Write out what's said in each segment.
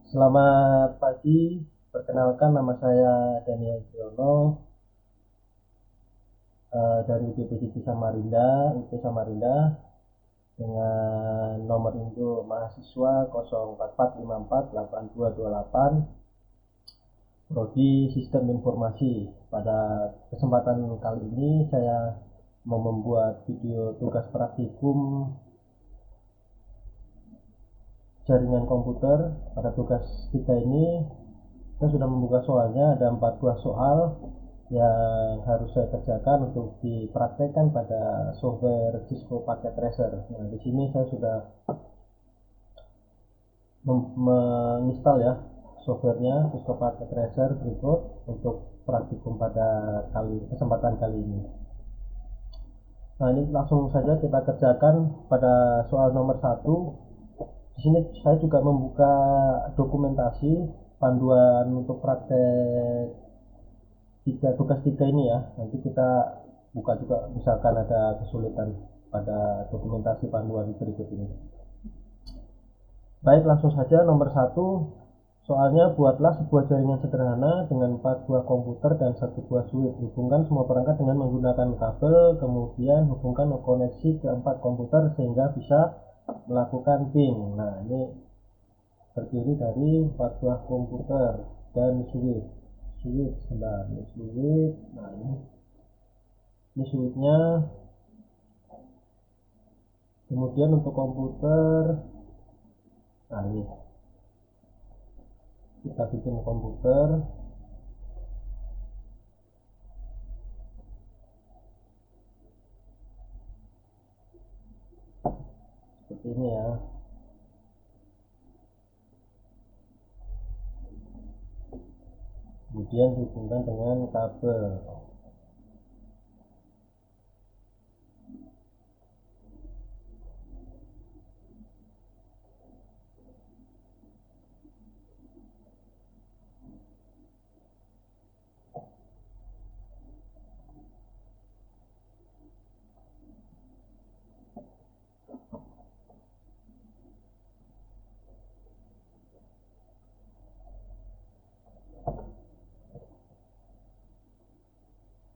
Selamat pagi, perkenalkan nama saya Daniel Jono dari UPPGT Samarinda, UP Samarinda dengan nomor induk mahasiswa 044548228 Prodi Sistem Informasi. Pada kesempatan kali ini saya mau membuat video tugas praktikum jaringan komputer. Pada tugas kita ini saya sudah membuka soalnya, ada 4 buah soal yang harus saya kerjakan untuk dipraktekkan pada software Cisco Packet Tracer. Nah, di sini saya sudah menginstal ya softwarenya Cisco Packet Tracer berikut untuk praktikum pada kesempatan kali ini. Nah, ini langsung saja kita kerjakan pada soal nomor 1. Di sini saya juga membuka dokumentasi panduan untuk praktek tugas 3 ini ya. Nanti kita buka juga misalkan ada kesulitan pada dokumentasi panduan berikut ini. Baik, langsung saja nomor 1. Soalnya, buatlah sebuah jaringan sederhana dengan 4 buah komputer dan 1 buah switch. Hubungkan semua perangkat dengan menggunakan kabel, kemudian hubungkan koneksi ke 4 komputer sehingga bisa melakukan ping. Nah, ini terdiri dari 4 buah komputer dan switch. Nah, ini switchnya. Kemudian untuk komputer, nah ini kita bikin komputer seperti ini ya. Kemudian dihubungkan dengan kabel.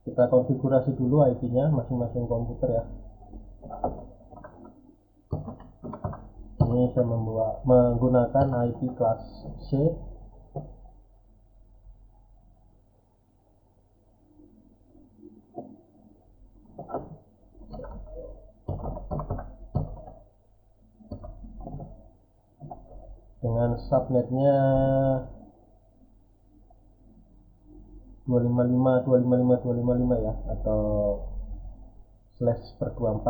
Kita konfigurasi dulu IP-nya masing-masing komputer ya. Ini saya menggunakan IP kelas C. Dengan subnetnya 255 ya, atau //24,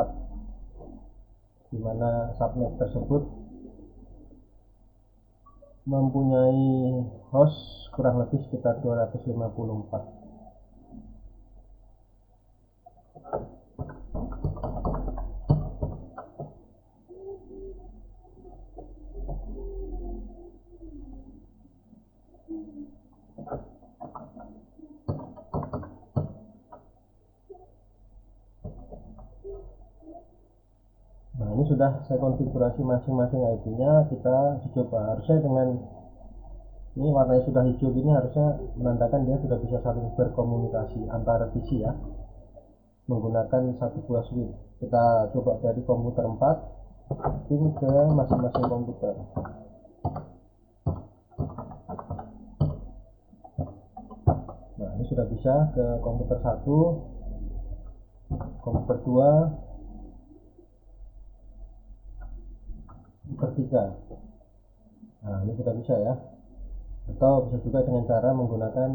dimana subnet tersebut mempunyai host kurang lebih sekitar 254. Nah, ini sudah saya konfigurasi masing-masing IP-nya. Kita coba, harusnya dengan ini warnanya sudah hijau ini harusnya menandakan dia sudah bisa saling berkomunikasi antar PC ya, menggunakan 1 buah switch. Kita coba dari komputer 4 ping ke masing-masing komputer. Nah, ini sudah bisa ke komputer 1, komputer 2, komputer 3. Nah, ini sudah bisa ya. Atau bisa juga dengan cara menggunakan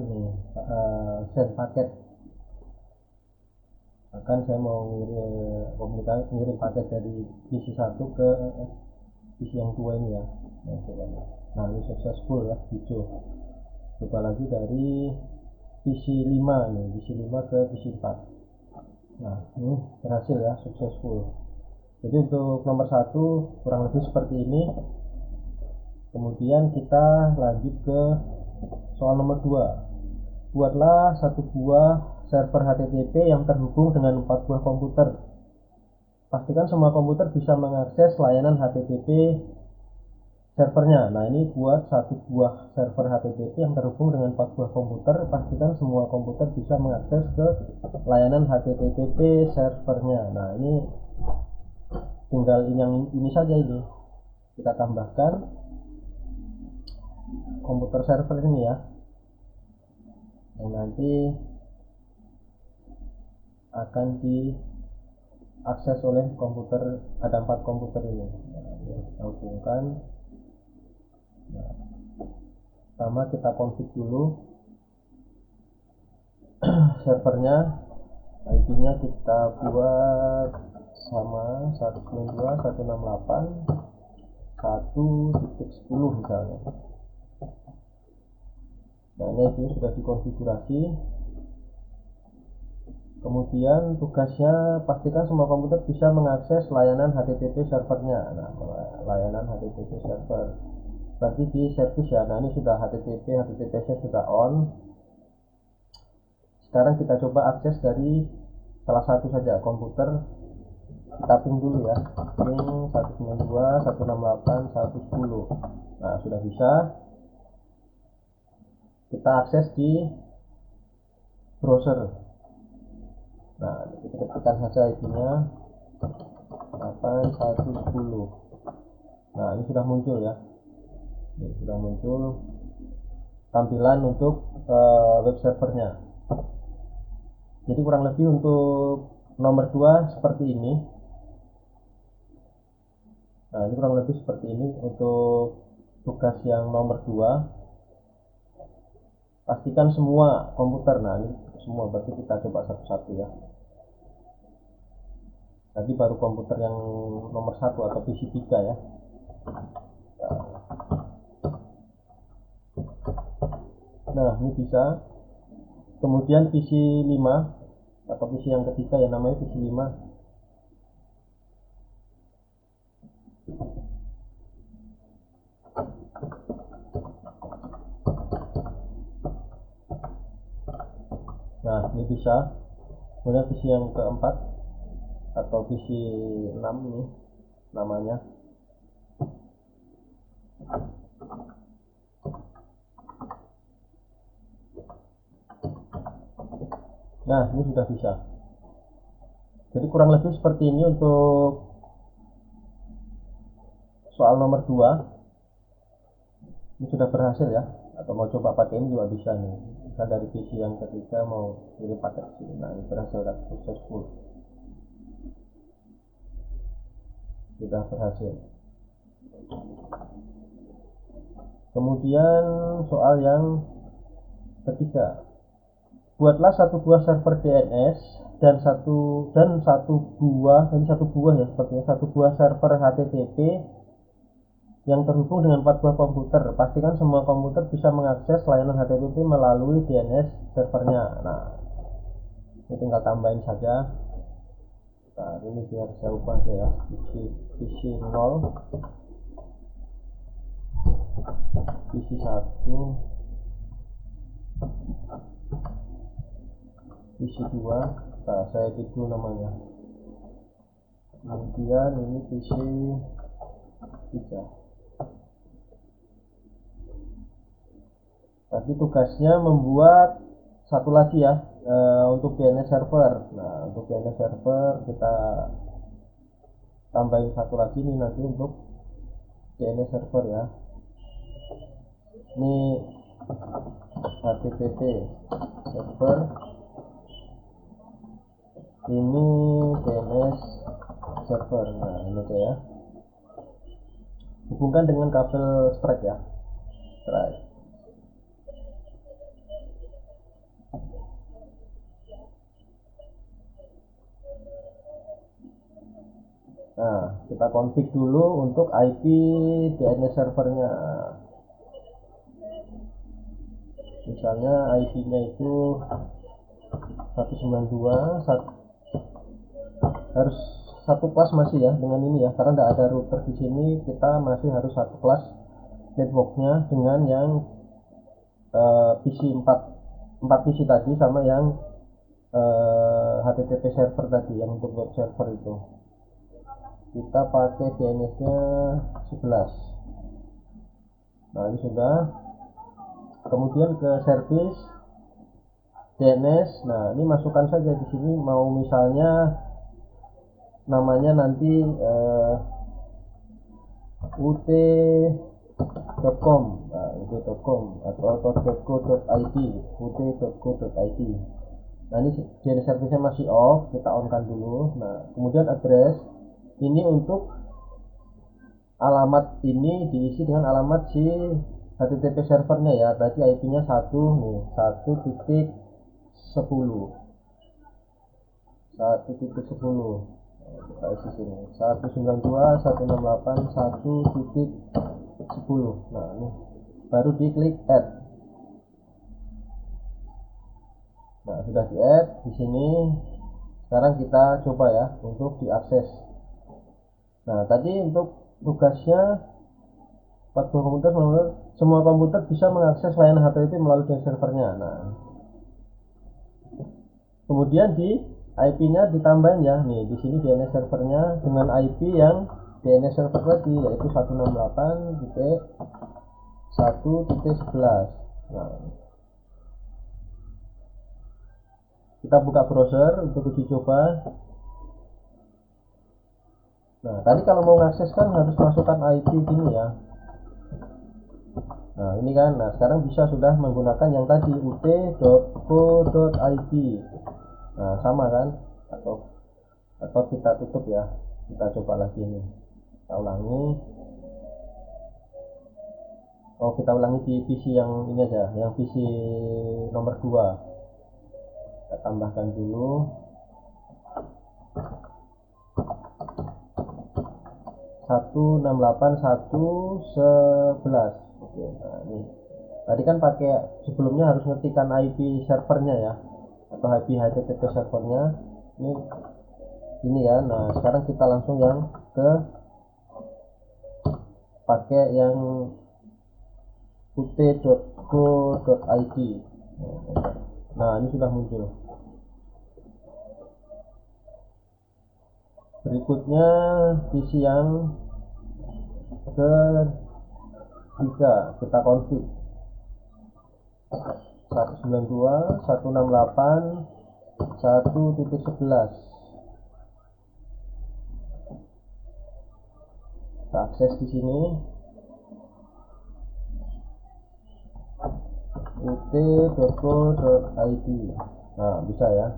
send paket. Akan saya mau ngirim paket dari PC 1 ke PC yang 2 ini ya. Nah, ini successful ya, hijau. Coba lagi dari PC 5 ini, PC 5 ke PC 4. Nah, ini berhasil ya, successful. Jadi untuk nomor 1 kurang lebih seperti ini. Kemudian kita lanjut ke soal nomor 2. Buatlah 1 buah server HTTP yang terhubung dengan 4 buah komputer. Pastikan semua komputer bisa mengakses layanan HTTP servernya. Nah, ini buat satu buah server HTTP yang terhubung dengan 4 buah komputer. Pastikan semua komputer bisa mengakses ke layanan HTTP servernya. Nah, ini tinggal ini saja, ini kita tambahkan komputer server ini ya, yang nanti akan diakses oleh komputer, ada 4 komputer ini. Nah, ini kita hubungkan. Nah, pertama kita config dulu servernya. IP-nya kita buat sama 192.168.1.10 misalnya. Nah, ini IP sudah dikonfigurasi. Kemudian tugasnya pastikan semua komputer bisa mengakses layanan HTTP servernya. Nah, layanan HTTP server berarti di service ya. Nah, ini sudah HTTP-nya sudah on. Sekarang kita coba akses dari salah satu saja komputer. Kita ping dulu ya, ping 192.168.110. Nah, sudah bisa. Kita akses di browser. Nah, kita ketikkan saja IP-nya 8.1.10. Nah, ini sudah muncul ya. Ini sudah muncul tampilan untuk web servernya. Jadi kurang lebih untuk nomor 2 seperti ini. Nah, ini kurang lebih seperti ini untuk tugas yang nomor 2. Pastikan semua komputer. Nah, ini semua, berarti kita coba satu-satu ya. Tadi baru komputer yang nomor 1 atau PC 3 ya. Nah, ini bisa. Kemudian PC 5 atau PC yang ketiga yang namanya PC 5. Nah, ini bisa. Kemudian PC yang keempat atau PC 6 ini namanya. Nah, ini sudah bisa. Jadi kurang lebih seperti ini untuk soal nomor 2. Ini sudah berhasil ya. Atau mau coba pakai ini juga bisa nih. Misal dari PC yang ketiga mau kirim paket sini. Nah, ini berhasil dan successful. Sudah berhasil. Kemudian soal yang ketiga. Buatlah satu buah server DNS dan satu buah ya, sepertinya satu buah server HTTP yang terhubung dengan 4 buah komputer. Pastikan semua komputer bisa mengakses layanan HTTP melalui DNS servernya. Nah, ini tinggal tambahin saja. Nah, ini biar saya ubah aja ya, PC 0, PC 1, PC 2. Nah, saya gitu namanya. Kemudian ini PC 3. Tapi tugasnya membuat satu lagi ya, untuk DNS server. Nah, untuk DNS server kita tambahin satu lagi nih nanti untuk DNS server ya. Ini HTTP server, ini DNS server. Nah, ini tuh ya, hubungkan dengan kabel strike ya, strike. Nah, kita config dulu untuk IP DNS servernya. Misalnya IP-nya itu 192, harus satu kelas masih ya dengan ini ya, karena tidak ada router di sini. Kita masih harus satu kelas networknya dengan yang PC 4 PC tadi sama yang HTTP server tadi yang untuk web server itu. Kita pakai DNS nya 11. Nah ini sudah. Kemudian ke service DNS. Nah ini masukkan saja di sini, mau misalnya namanya nanti ut.com, nah, ut.com atau .co.id, ut.co.id. Nah ini DNS service-nya masih off, kita on kan dulu. Nah kemudian address ini untuk alamat ini diisi dengan alamat si HTTP servernya ya. Berarti IP-nya 1 nih, 1.10 kita isi sini 192.168.1.10. Nah ini baru diklik add. Nah sudah di add di sini. Sekarang kita coba ya untuk diakses. Nah tadi untuk tugasnya 40 komputer, semua komputer bisa mengakses layanan HTTP melalui DNS servernya. Nah kemudian di IP-nya ditambahin ya, nih di sini DNS servernya dengan IP yang DNS server tadi, yaitu 168.1.11. Nah kita buka browser untuk uji coba. Nah tadi kalau mau mengakses kan harus masukkan IP gini ya. Nah ini kan, nah sekarang bisa sudah menggunakan yang tadi ut.co.id. Nah sama kan, atau kita tutup ya, kita coba lagi nih, kita ulangi. Kita ulangi di PC yang ini aja, yang PC nomor 2. Kita tambahkan dulu 168.1.11. Oke, nah ini tadi kan pakai, sebelumnya harus ngetikkan IP servernya ya, atau IP HTTP servernya ini ya. Nah sekarang kita langsung yang ke pakai yang ut.co.id. Nah ini sudah muncul. Berikutnya PC yang ketiga kita config 192.168.1.11. kita akses di sini ut.co.id. Nah bisa ya,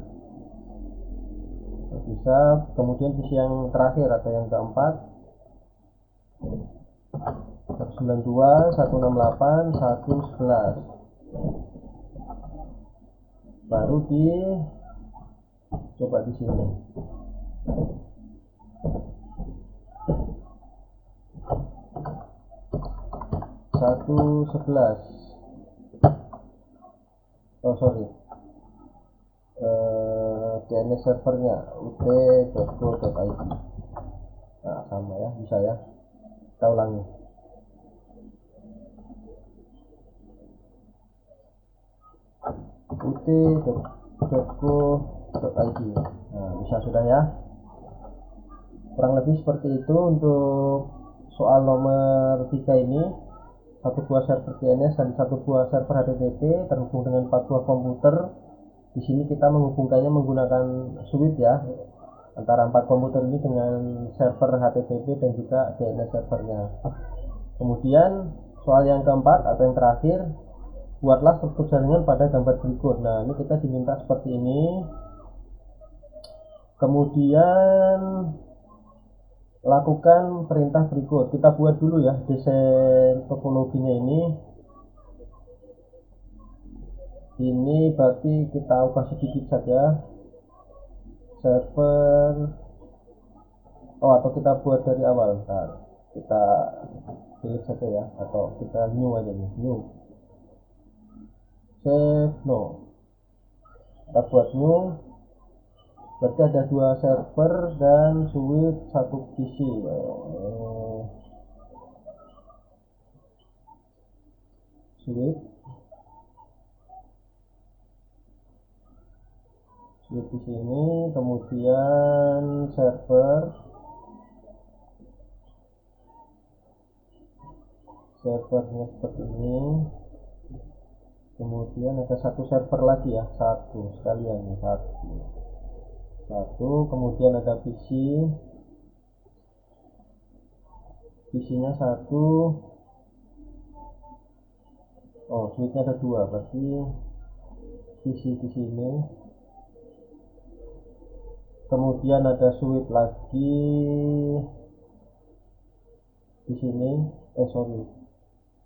bisa. Kemudian PC yang terakhir atau yang keempat 192.168.1.11 baru coba di sini. DNS servernya ut.co.id. Nah sama ya, bisa ya. Kita ulangi. ut.co.id. Nah bisa sudah ya. Kurang lebih seperti itu untuk soal nomor 3 ini. 1 buah server DNS dan 1 buah server HTTP terhubung dengan 4 buah komputer. Di sini kita menghubungkannya menggunakan switch ya, antara 4 komputer ini dengan server HTTP dan juga DNS servernya. Kemudian soal yang keempat atau yang terakhir, buatlah struktur jaringan pada gambar berikut. Nah ini kita diminta seperti ini. Kemudian lakukan perintah berikut. Kita buat dulu ya desain topologinya ini berarti kita ubah sedikit saja server, atau kita buat dari awal. Nah, kita pilih saja ya, atau kita new aja nih, new save no. Kita buat new, berarti ada 2 server dan switch 1 PC. Switch di sini, kemudian server servernya seperti ini. Kemudian ada satu server lagi ya, satu sekalian nih, satu. Kemudian ada PC-nya satu. Oh, switch-nya ada dua, berarti PC di sini. Kemudian ada switch lagi di sini. Sorry,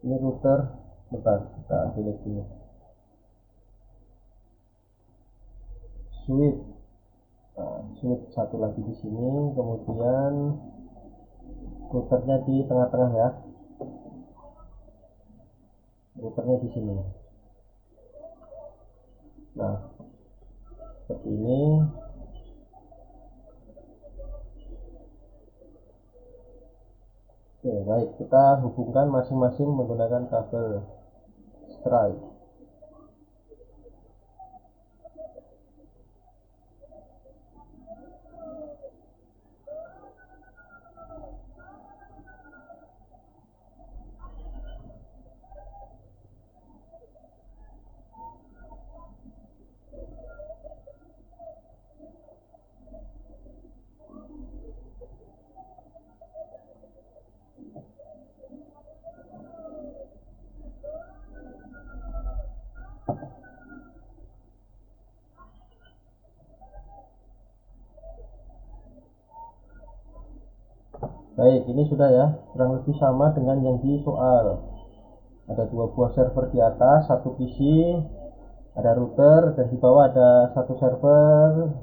ini router. Bentar, kita delete dulu. Switch, switch satu lagi di sini. Kemudian routernya di tengah-tengah ya. Routernya di sini. Nah, seperti ini. Oke, baik, kita hubungkan masing-masing menggunakan kabel Strike. Baik, ini sudah ya, kurang lebih sama dengan yang di soal. Ada dua buah server di atas, satu PC, ada router, dan di bawah ada satu server,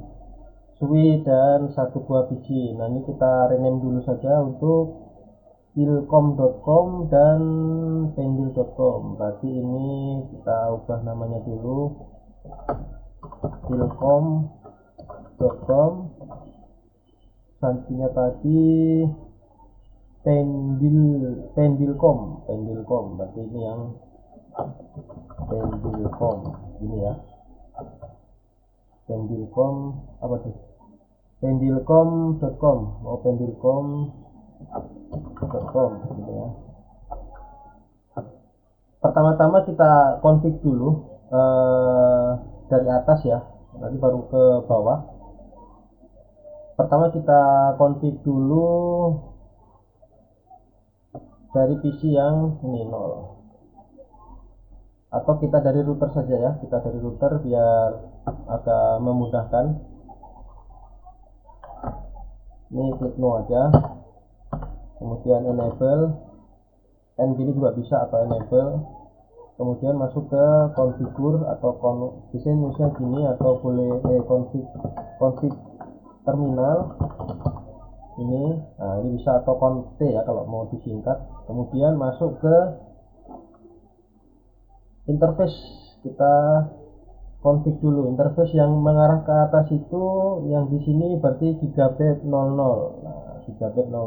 switch, dan satu buah PC. Nah, ini kita rename dulu saja untuk pilcom.com dan pendil.com. Berarti ini kita ubah namanya dulu, pilcom.com. Sanksinya tadi pendilcom, berarti ini yang pendilcom ini ya. Pendilcom apa tuh? Pendilcom.com, pendilcom.com gitu ya. Pertama-tama kita config dulu dari atas ya, nanti baru ke bawah. Pertama kita config dulu dari PC yang ini 0, atau kita dari router saja ya, kita dari router biar agak memudahkan. Ini klik no aja, kemudian enable, gini juga bisa, atau enable, kemudian masuk ke configure atau bisa nulisnya gini, atau boleh config terminal ini. Nah, ini bisa, atau conf ya kalau mau disingkat. Kemudian masuk ke interface, kita config dulu interface yang mengarah ke atas itu, yang di sini berarti gigabit 00. Nah, gigabit 00.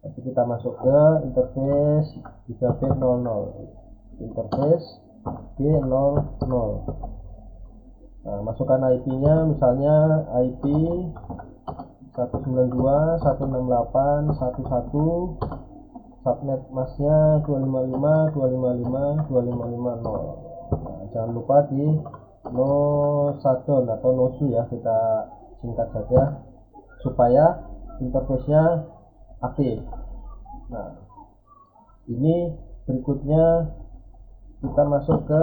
Nanti kita masuk ke interface gigabit 00, interface G00. Nah, masukkan IP-nya, misalnya IP 192.168.1.1, subnet masnya 255.255.255.0. Nah, jangan lupa di no shutdown atau no su ya, kita singkat saja supaya interface-nya aktif. Nah, ini berikutnya kita masuk ke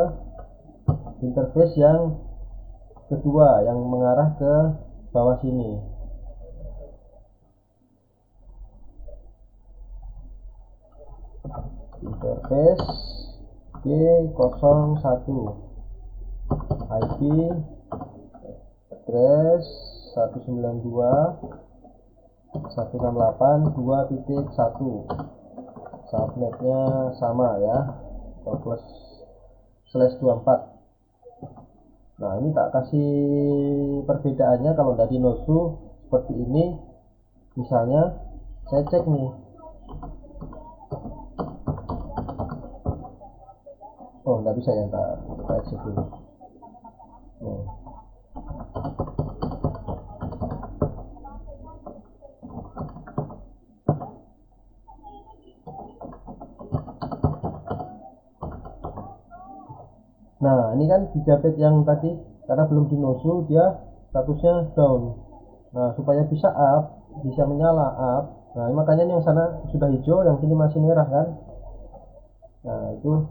interface yang kedua yang mengarah ke bawah sini. Interface G01, IP address 192.168.2.1, subnetnya sama ya, //24. Nah, ini tak kasih perbedaannya. Kalau dari nosu seperti ini, misalnya saya cek nih, oh nggak bisa ya, kita exit dulu. Nah ini kan di Japet yang tadi karena belum dinosu dia statusnya down. Nah supaya bisa up, bisa menyala up, nah makanya ini yang sana sudah hijau, yang sini masih merah kan. Nah itu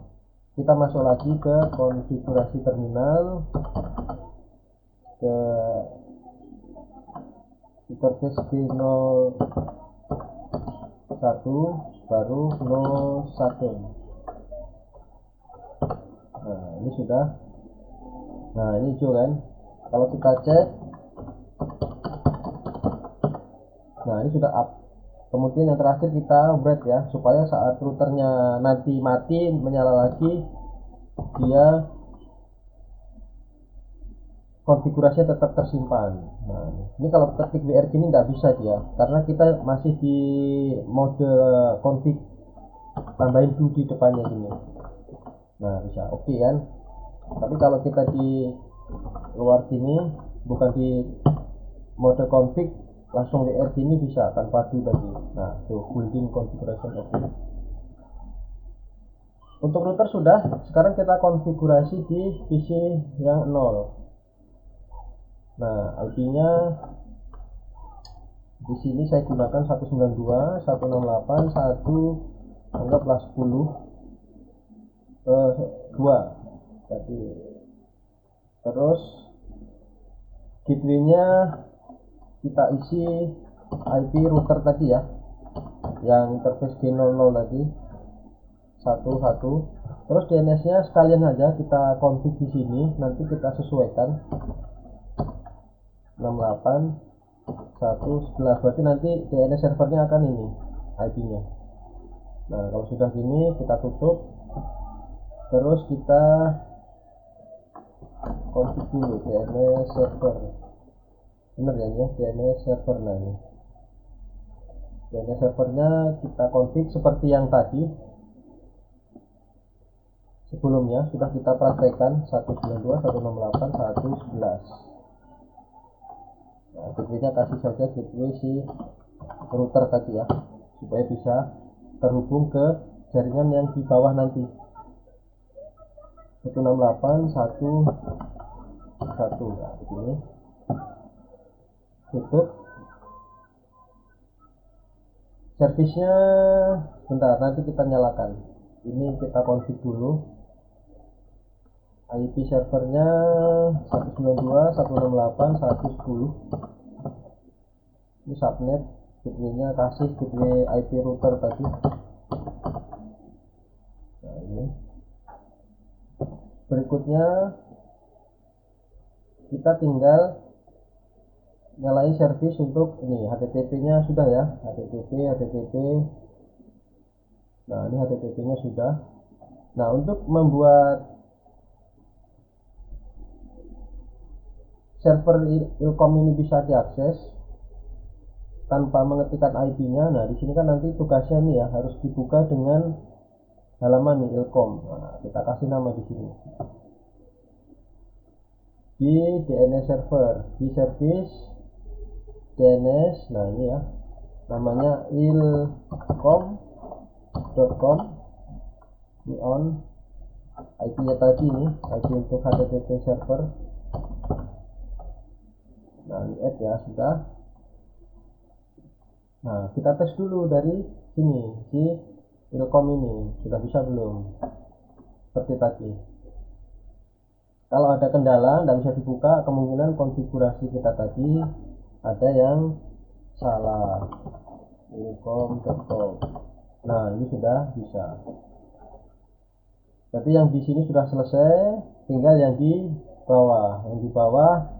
kita masuk lagi ke konfigurasi terminal, ke interface G01 baru 01. Nah ini sudah, nah ini hijau kan. Kalau kita cek, nah ini sudah up. Kemudian yang terakhir kita break ya, supaya saat routernya nanti mati menyala lagi, dia konfigurasinya tetap tersimpan. Nah ini kalau ketik WR gini nggak bisa dia, karena kita masih di mode config tambahin do di depannya gini. Nah bisa oke kan. Tapi kalau kita di luar gini, bukan di mode config, langsung WR gini bisa tanpa do tadi. Nah tuh building configuration oke. Untuk router sudah, sekarang kita konfigurasi di PC yang 0. Nah IP-nya di sini saya gunakan 192.168.1 anggaplah 10 2 tadi. Terus gateway-nya kita isi IP router tadi ya, yang interface G00 tadi 11. Terus DNS-nya sekalian aja kita config di sini, nanti kita sesuaikan 68.1.11, berarti nanti DNS servernya akan ini IP-nya. Nah kalau sudah gini kita tutup, terus kita config dulu DNS server. Bener ya, DNS server. Nah ini DNS servernya kita config seperti yang tadi sebelumnya sudah kita praktekkan, 192.168.1.11. Nah, gateway-nya kasih saja gateway si router tadi ya, supaya bisa terhubung ke jaringan yang di bawah nanti 168.1.1. Nah begini, tutup. Servisnya bentar, nanti kita nyalakan. Ini kita config dulu. IP servernya 192.168.1.10. Ini subnet, gateway-nya kasih gateway IP router tadi. Nah ini. Berikutnya kita tinggal nyalain servis untuk ini HTTP-nya sudah ya, HTTP. Nah ini HTTP-nya sudah. Nah untuk membuat server Ilkom ini bisa diakses tanpa mengetikkan IP-nya. Nah, di sini kan nanti tugasnya ini ya, harus dibuka dengan halaman nih Ilkom. Nah, kita kasih nama di sini. Di DNS server, di service DNS. Nah, ini ya. Namanya ilkom.com. Ini on. IP-nya tadi nih, IP untuk HTTP server. Nah ini add ya, sudah. Nah kita tes dulu dari sini, si Ilkom ini sudah bisa belum, seperti tadi. Kalau ada kendala tidak bisa dibuka, kemungkinan konfigurasi kita tadi ada yang salah. Ilkom.com. Nah ini sudah bisa. Berarti yang di sini sudah selesai, tinggal yang di bawah. Yang di bawah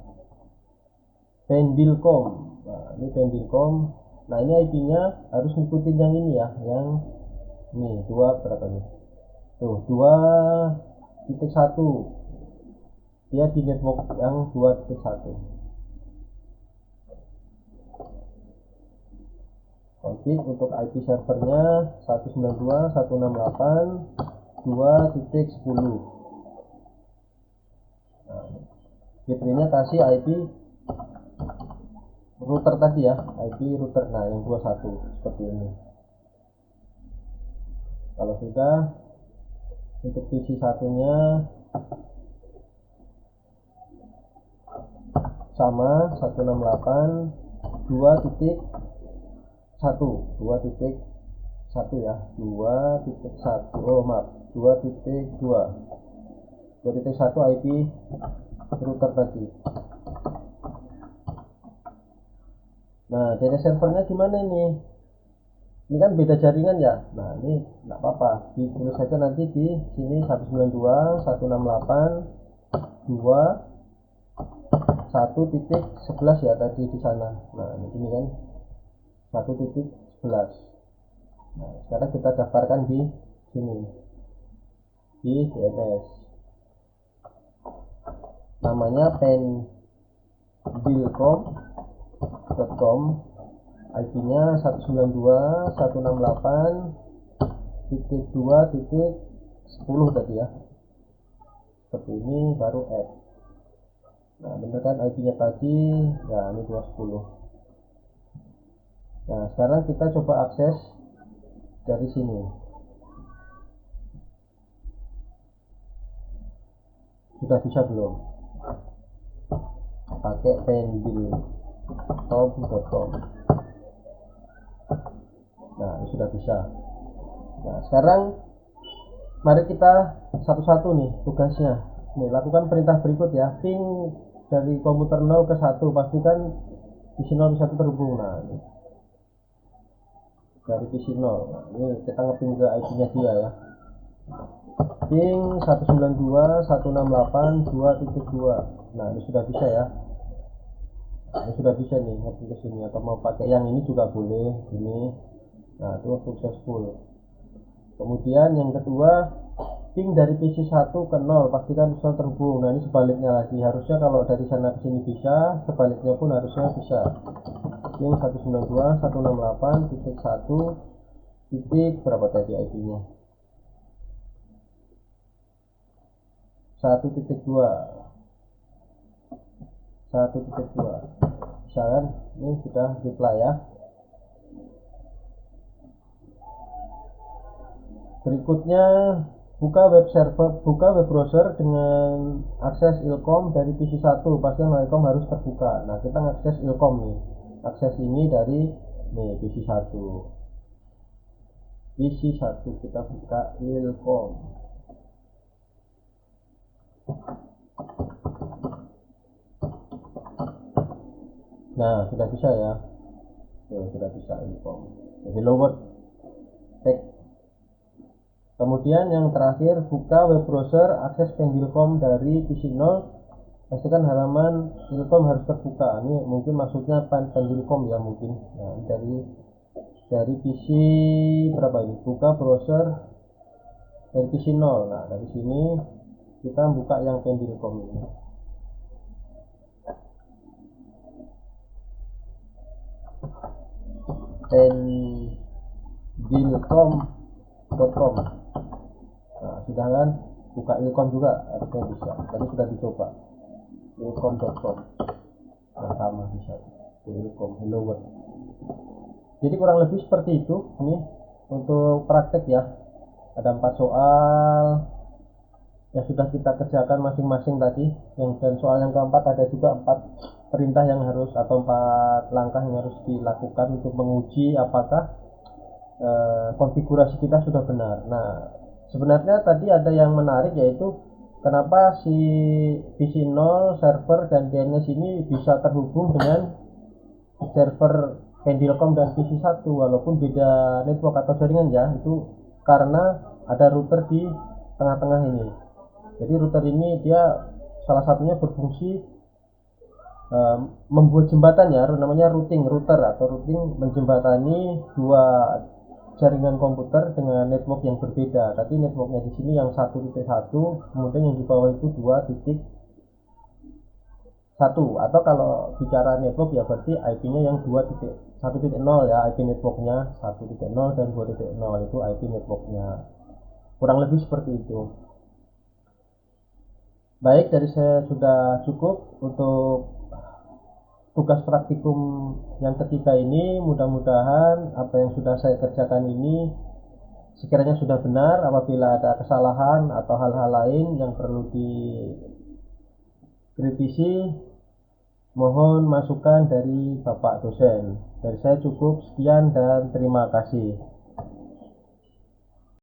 Pendilkom. Nah ini Pendilkom. Nah ini IP-nya harus ngikutin yang ini ya, yang ini 2 berapa nih? Tuh 2.1. Dia di network yang 2.1. Config untuk IP servernya 192.168.2.10. Nah, gateway-nya kasih IP router tadi ya, IP router. Nah yang 21 seperti ini. Kalau sudah, untuk PC satunya sama 168 2.1 ya, 2.1, oh maaf, 2.1 IP router tadi. Nah, DNS servernya gimana ini? Ini kan beda jaringan ya. Nah, ini enggak apa-apa, ditulis saja nanti di sini 192.168.2.1.11 ya tadi di sana. Nah, ini kan 1.11. Nah, sekarang kita daftarkan di sini di DNS. Namanya pendilcom.com, IP-nya 192.168.2.10 tadi ya. Seperti ini baru add. Nah, bener kan IP-nya tadi? Ya, ini 210. Nah, sekarang kita coba akses dari sini. Sudah bisa belum? Pakai pendilcom.com. Nah, ini sudah bisa. Nah, sekarang mari kita satu-satu nih tugasnya. Nih, lakukan perintah berikut ya. Ping dari komputer 0 ke 1, pastikan PC 0 bisa terhubung. Nah, ini dari PC 0. Nah, ini kita ngeping ke IP-nya dia ya. Ping 192.168.2.2. Nah, ini sudah bisa ya. Nah, ini sudah bisa nih ngeping ke sini, atau mau pakai yang ini juga boleh ini. Nah, itu successful. Kemudian yang kedua, ping dari PC 1 ke 0, pastikan bisa terhubung. Nah, ini sebaliknya lagi, harusnya kalau dari sana ke sini bisa, sebaliknya pun harusnya bisa. Ping 192.168.1 titik berapa tadi IP-nya? 1.2. 1.2. Bisa kan? Ini sudah reply ya. Berikutnya, buka web browser dengan akses ilkom dari PC 1. Pasti ilkom harus terbuka. Nah, kita ngakses ilkom nih. Akses ini dari nih PC 1. PC 1 kita buka ilkom. Nah, sudah bisa ya. Sudah bisa ilkom. Hello world. Text. Kemudian yang terakhir, buka web browser, akses pendilcom dari PC 0, pastikan halaman ilkom harus terbuka. Ini mungkin maksudnya pendilcom ya mungkin. Nah, dari PC berapa ini? Buka browser dari PC 0. Nah, dari sini kita buka yang pendilcom ini. pendilcom.com. Nah, sudah kan, buka ilkom juga harusnya bisa. Tadi sudah dicoba ilkom.com. Nah, sama bisa ilkom hello world. Jadi kurang lebih seperti itu. Ini untuk praktek ya, ada 4 soal yang sudah kita kerjakan masing-masing tadi. Dan soal yang keempat ada juga 4 perintah yang harus, atau 4 langkah yang harus dilakukan untuk menguji apakah konfigurasi kita sudah benar. Nah, sebenarnya tadi ada yang menarik, yaitu kenapa si PC0 server dan DNS ini bisa terhubung dengan server pendilcom dan PC 1 walaupun beda network atau jaringan ya. Itu karena ada router di tengah-tengah ini. Jadi router ini dia salah satunya berfungsi membuat jembatan ya, namanya routing router atau routing, menjembatani 2 jaringan komputer dengan network yang berbeda. Tapi networknya di sini yang 1.1, kemudian yang di bawah itu 2.1, atau kalau bicara network ya berarti IP-nya yang 2.1.0 ya, IP networknya 1.0 dan 2.0 itu IP networknya. Kurang lebih seperti itu. Baik, dari saya sudah cukup untuk tugas praktikum yang ketiga ini. Mudah-mudahan apa yang sudah saya kerjakan ini sekiranya sudah benar. Apabila ada kesalahan atau hal-hal lain yang perlu dikritisi, Mohon masukan dari Bapak dosen. Dari saya cukup, sekian dan terima kasih.